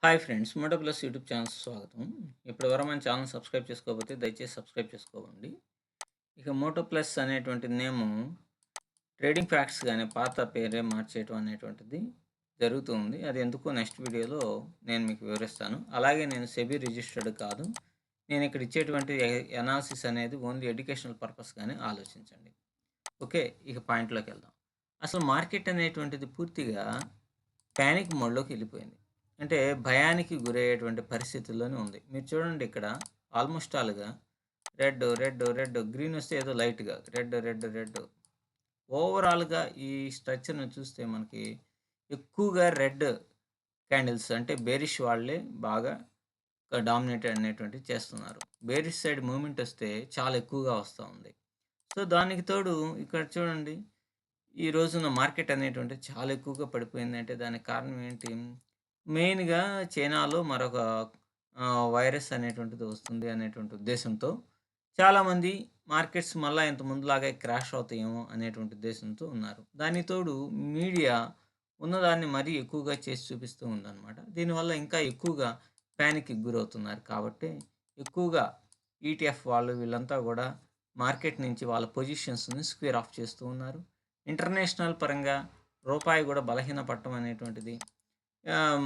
Hi friends, moto plus YouTube channel స్వాగతం. ఇప్పటివరకు మన ఛానల్ సబ్స్క్రైబ్ చేసుకోకపోతే దయచేసి సబ్స్క్రైబ్ చేసుకోండి. ఇక మోటో ప్లస్ అనేటువంటి నేము ట్రేడింగ్ ఫ్యాక్ట్స్ కానీ పాత పేరే మార్చేయటం అనేటువంటిది జరుగుతుంది. అది ఎందుకో నెక్స్ట్ వీడియోలో నేను మీకు వివరిస్తాను. అలాగే నేను సెబీ రిజిస్టర్డ్ కాదు. నేను ఇక్కడ ఇచ్చేటువంటి అనాలిసిస్ అనేది ఓన్లీ ఎడ్యుకేషనల్ పర్పస్ కానీ ఆలోచించండి. ఓకే, ఇక పాయింట్లోకి వెళ్దాం. అసలు మార్కెట్ అనేటువంటిది పూర్తిగా ప్యానిక్ మోడ్లోకి వెళ్ళిపోయింది. అంటే భయానికి గురయ్యేటువంటి పరిస్థితుల్లోనే ఉంది. మీరు చూడండి, ఇక్కడ ఆల్మోస్ట్ ఆల్‌గా రెడ్, రెడ్, రెడ్, గ్రీన్ వస్తే ఏదో లైట్‌గా రెడ్, రెడ్, రెడ్. ఓవరాల్‌గా ఈ స్ట్రక్చర్‌ని చూస్తే మనకి ఎక్కువగా రెడ్ క్యాండిల్స్ అంటే బేరిష్ వాళ్ళే బాగా డామినేట్ అనేటువంటిది చేస్తున్నారు. బేరిష్ సైడ్ మూవ్‌మెంట్ వస్తే చాలా ఎక్కువగా వస్తా ఉంది. సో, దానికి తోడు ఇక్కడ చూడండి, ఈ రోజున మార్కెట్ అనేటువంటిది చాలా ఎక్కువగా పడిపోయిందంటే దానికి కారణం ఏంటి? మెయిన్‌గా చైనాలో మరొక వైరస్ అనేటువంటిది వస్తుంది అనేటువంటి ఉద్దేశంతో చాలామంది మార్కెట్స్ మళ్ళా ఇంత ముందులాగే క్రాష్ అవుతాయేమో అనేటువంటి ఉద్దేశంతో ఉన్నారు. దానికి తోడు మీడియా ఉన్నదాన్ని మరీ ఎక్కువగా చేసి చూపిస్తూ ఉందన్నమాట. దీనివల్ల ఇంకా ఎక్కువగా పానిక్‌కి గురవుతున్నారు. కాబట్టి ఎక్కువగా ఈటీఎఫ్ వాళ్ళు వీళ్ళంతా గూడా మార్కెట్ నుంచి వాళ్ళ పొజిషన్స్‌ని స్క్వేర్ ఆఫ్ చేస్తూ ఉన్నారు. ఇంటర్నేషనల్ పరంగా రూపాయి గూడా బలహీనపడటం అనేటువంటిది ఆహ్,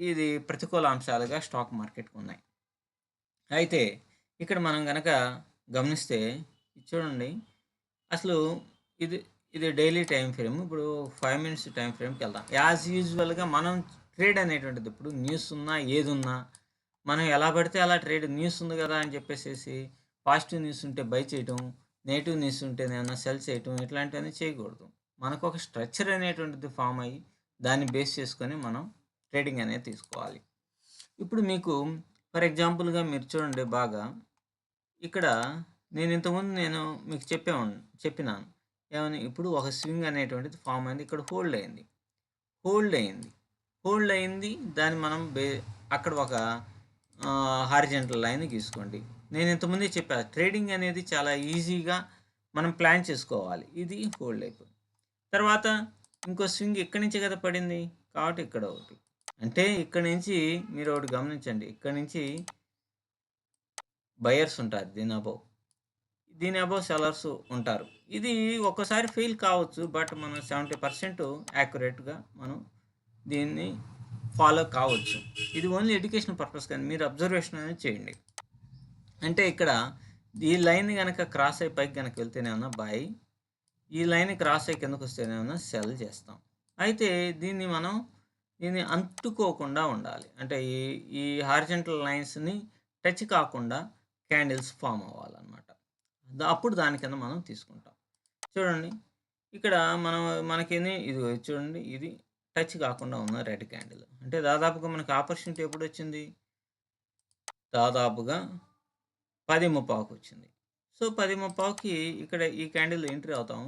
ఇది ప్రతికూల అంశాలుగా స్టాక్ మార్కెట్‌కి ఉన్నాయి. అయితే ఇక్కడ మనం గనక గమనిస్తే ఇది చూడండి. అసలు ఇది ఇది డైలీ టైమ్ ఫ్రేమ్. ఇప్పుడు 5 మినిట్స్ టైమ్ ఫ్రేమ్‌కెళ్దాం. యాస్ యూజువల్‌గా మనం ట్రేడ్ అనేటువంటిది ఇప్పుడు న్యూస్ ఉన్నా, ఏదున్నా మనం ఎలా పడితే అలా ట్రేడ్ న్యూస్ ఉంది గదా అని చెప్పేసేసి పాజిటివ్ న్యూస్ ఉంటే బై చేయటం, నెగెటివ్ న్యూస్ ఉంటేనేమన్నా సెల్ చేయటం ఇట్లాంటివన్నీ చేయకూడదు. మనకొక స్ట్రక్చర్ అనేటువంటిది ఫార్మ్ అయ్యి దాన్ని బేస్ చేసుకొని మనం ట్రేడింగ్ అనేది తీసుకోవాలి. ఇప్పుడు మీకు ఫర్ ఎగ్జాంపుల్‌గా మీరు చూడండి బాగా ఇక్కడ నేను మీకు చెప్పినాను. ఏమని? ఇప్పుడు ఒక స్వింగ్ అనేటువంటిది ఫార్మ్ అయింది. ఇక్కడ హోల్డ్ అయింది. హోల్డ్ అయింది. హోల్డ్ అయింది. దాన్ని మనం అక్కడ ఒక హారిజాంటల్ లైన్ గీసుకోండి. నేను ఇంతకుముందే చెప్పా, ట్రేడింగ్ అనేది చాలా ఈజీగా మనం ప్లాన్ చేసుకోవాలి. ఇది హోల్డ్ అయిపోయింది. తర్వాత ఇంకో స్వింగ్ ఇక్కడి నుంచే కదా పడింది. కాబట్టి ఇక్కడ ఒకటి. అంటే ఇక్కడి నుంచి మీరు ఒకటి గమనించండి. ఇక్కడి నుంచి బయర్స్ ఉంటారు దీని అబోవ్. దీని అబోవ్ సెల్లర్స్ ఉంటారు. ఇది ఒక్కసారి ఫెయిల్ కావచ్చు. బట్ మనం 70% యాక్యురేట్‌గా మనం దీన్ని ఫాలో కావచ్చు. ఇది ఓన్లీ ఎడ్యుకేషనల్ పర్పస్ కానీ మీరు అబ్జర్వేషన్ అనేది చేయండి. అంటే ఇక్కడ ఈ లైన్ గనక క్రాస్ అయ్యి పైకి గనక వెళ్తేనేమన్నా బై, ఈ లైన్ క్రాస్ అయ్యి కిందకొస్తేనేమన్నా సెల్ చేస్తాం. అయితే దీన్ని అంటుకోకుండా ఉండాలి. అంటే ఈ హారిజాంటల్ లైన్స్‌ని టచ్ కాకుండా క్యాండిల్స్ ఫార్మ్ అవ్వాలన్నమాట. అప్పుడు దాని కింద మనం తీసుకుంటాం. చూడండి, ఇక్కడ మనకేంది ఇదిగో ఇది చూడండి, ఇది టచ్ కాకుండా ఉన్న రెడ్ క్యాండిల్. అంటే దాదాపుగా మనకు ఆపర్చునిటీ ఎప్పుడొచ్చింది? దాదాపుగా 10:30కి వచ్చింది. సో, 10:30కి ఇక్కడ ఈ క్యాండిల్ ఎంట్రీ అవుతాం.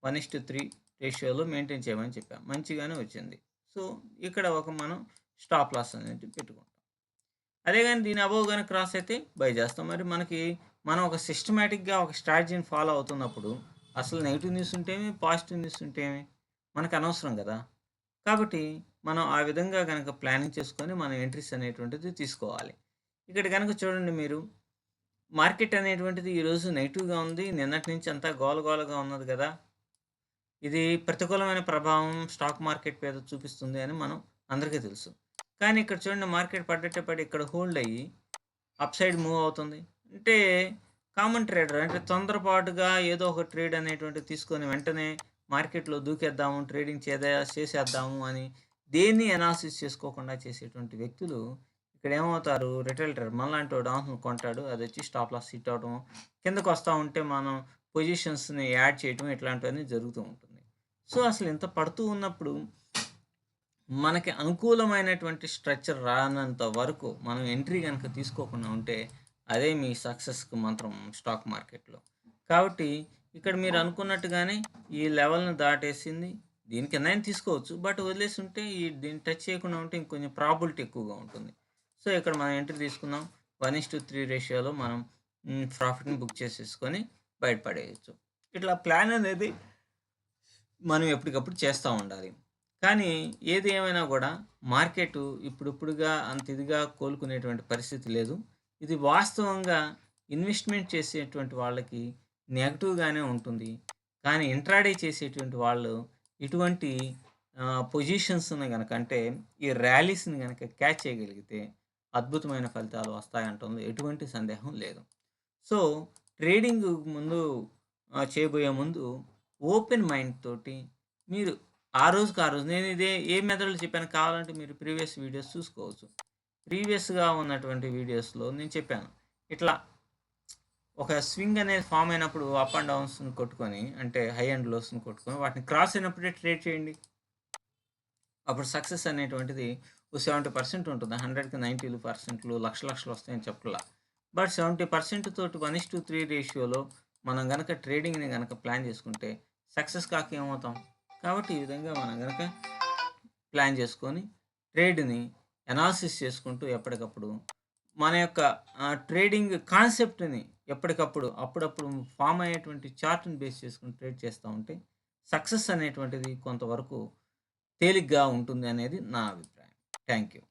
1:3 రేషియోలో మెయింటైన్ చేయమని చెప్పాం. మంచిగానే వచ్చింది. సో, ఇక్కడ మనం స్టాప్ లాస్ అనేది పెట్టుకుంటాం. అదే గాని దీని అబోవ్ గాని క్రాస్ అయితే బై చేస్తాం. మరి మనం ఒక సిస్టమాటిక్‌గా ఒక స్ట్రాటజీని ఫాలో అవుతున్నప్పుడు అసలు నెగెటివ్ న్యూస్ ఉంటేమి, పాజిటివ్ న్యూస్ ఉంటేమి మనకు అనవసరం గదా! కాబట్టి మనం ఆ విధంగా గనక ప్లానింగ్ చేసుకొని మనం ఎంట్రీస్ అనేటువంటిది తీసుకోవాలి. ఇక్కడ గనక చూడండి మీరు, మార్కెట్ అనేటువంటిది ఈరోజు నెగెటివ్‌గా ఉంది. నిన్నటి నుంచి అంతా గోల గోలగా ఉన్నది గదా! ఇది ప్రతికూలమైన ప్రభావం స్టాక్ మార్కెట్ మీద చూపిస్తుంది అని మనం అందరికీ తెలుసు. కానీ ఇక్కడ చూడండి, మార్కెట్ పడ్డట్టే పడి ఇక్కడ హోల్డ్ అయ్యి అప్ సైడ్ మూవ్ అవుతుంది. అంటే కామన్ ట్రేడర్ అంటే తొందరపాటుగా ఏదో ఒక ట్రేడ్ అనేటువంటిది తీసుకొని వెంటనే మార్కెట్‌లో దూకేద్దాము, ట్రేడింగ్ చేసేద్దాము అని దేన్ని అనాలిసిస్ చేసుకోకుండా చేసేటువంటి వ్యక్తులు ఇక్కడ ఏమవుతారు? రిటైల్ ట్రేడర్ మనలాంటోడు కొంటాడు. అదొచ్చి స్టాప్ లాస్ హిట్ అవ్వడం, కిందకొస్తా ఉంటే మనం పొజిషన్స్‌ని యాడ్ చేయటం ఇట్లాంటివన్నీ జరుగుతూ ఉంటుంది. సో, అసలు ఇంత పడుతూ ఉన్నప్పుడు మనకి అనుకూలమైనటువంటి స్ట్రక్చర్ రానంత వరకు మనం ఎంట్రీ గనక తీసుకోకుండా ఉంటే అదే మీ సక్సెస్‌కి మంత్రం స్టాక్ మార్కెట్‌లో. కాబట్టి ఇక్కడ మీరు అనుకున్నట్టుగానే ఈ లెవెల్‌ని దాటేసింది. దీని కిందైనా తీసుకోవచ్చు. బట్ వదిలేసుంటే దీన్ని టచ్ చేయకుండా ఉంటే ఇంకొంచెం ప్రాబబిలిటీ ఎక్కువగా ఉంటుంది. సో, ఇక్కడ మనం ఎంట్రీ తీసుకుందాం. 1:3 రేషియోలో మనం ప్రాఫిట్‌ని బుక్ చేసేసుకొని బయటపడేయొచ్చు. ఇట్లా ప్లాన్ అనేది మనం ఎప్పటికప్పుడు చేస్తా ఉండాలి. కానీ ఏది ఏమైనా గూడా మార్కెటు ఇప్పుడిప్పుడుగా అంత ఇదిగా కోలుకునేటువంటి పరిస్థితి లేదు. ఇది వాస్తవంగా ఇన్వెస్ట్‌మెంట్ చేసేటువంటి వాళ్ళకి నెగెటివ్‌గానే ఉంటుంది. కానీ ఇంట్రాడే చేసేటువంటి వాళ్ళు ఇటువంటి పొజిషన్స్‌ని గనక అంటే ఈ ర్యాలీస్‌ని గనక క్యాచ్ చేయగలిగితే అద్భుతమైన ఫలితాలు వస్తాయంటంలో ఎటువంటి సందేహం లేదు. సో, ట్రేడింగ్ ముందు చేయబోయే ముందు ఓపెన్ మైండ్ తోటి మీరు ఆ రోజుకి ఆ రోజు నేను ఇదే ఏ మెథడ్‌లో చెప్పానో కావాలంటే మీరు ప్రీవియస్ వీడియోస్ చూసుకోవచ్చు. ప్రీవియస్‌గా ఉన్నటువంటి వీడియోస్‌లో నేను చెప్పాను. ఇట్లా ఒక స్వింగ్ అనేది ఫార్మ్ అయినప్పుడు అప్ అండ్ డౌన్స్‌ని కొట్టుకొని అంటే హై అండ్ లోస్‌ని కొట్టుకొని వాటిని క్రాస్ అయినప్పుడే ట్రేడ్ చేయండి. అప్పుడు సక్సెస్ అనేటువంటిది ఓ 70% ఉంటుంది. 100కి 90% లక్షలు వస్తాయని చెప్పట్లా. బట్ 70% తోటి 1:3 రేషియోలో మనం గనక ట్రేడింగ్‌ని గనక ప్లాన్ చేసుకుంటే సక్సెస్ కాక ఏమవుతాం? కాబట్టి ఈ విధంగా మనం గనక ప్లాన్ చేసుకొని ట్రేడ్‌ని అనాలిసిస్ చేసుకుంటూ ఎప్పటికప్పుడు మన యొక్క ట్రేడింగ్ కాన్సెప్ట్‌ని ఎప్పటికప్పుడు అప్పుడప్పుడు ఫార్మ్ అయ్యేటువంటి చార్ట్‌ని బేస్ చేసుకొని ట్రేడ్ చేస్తా ఉంటే సక్సెస్ అనేటువంటిది కొంతవరకు తేలిగ్గా ఉంటుంది అనేది నా అభిప్రాయం. Thank you.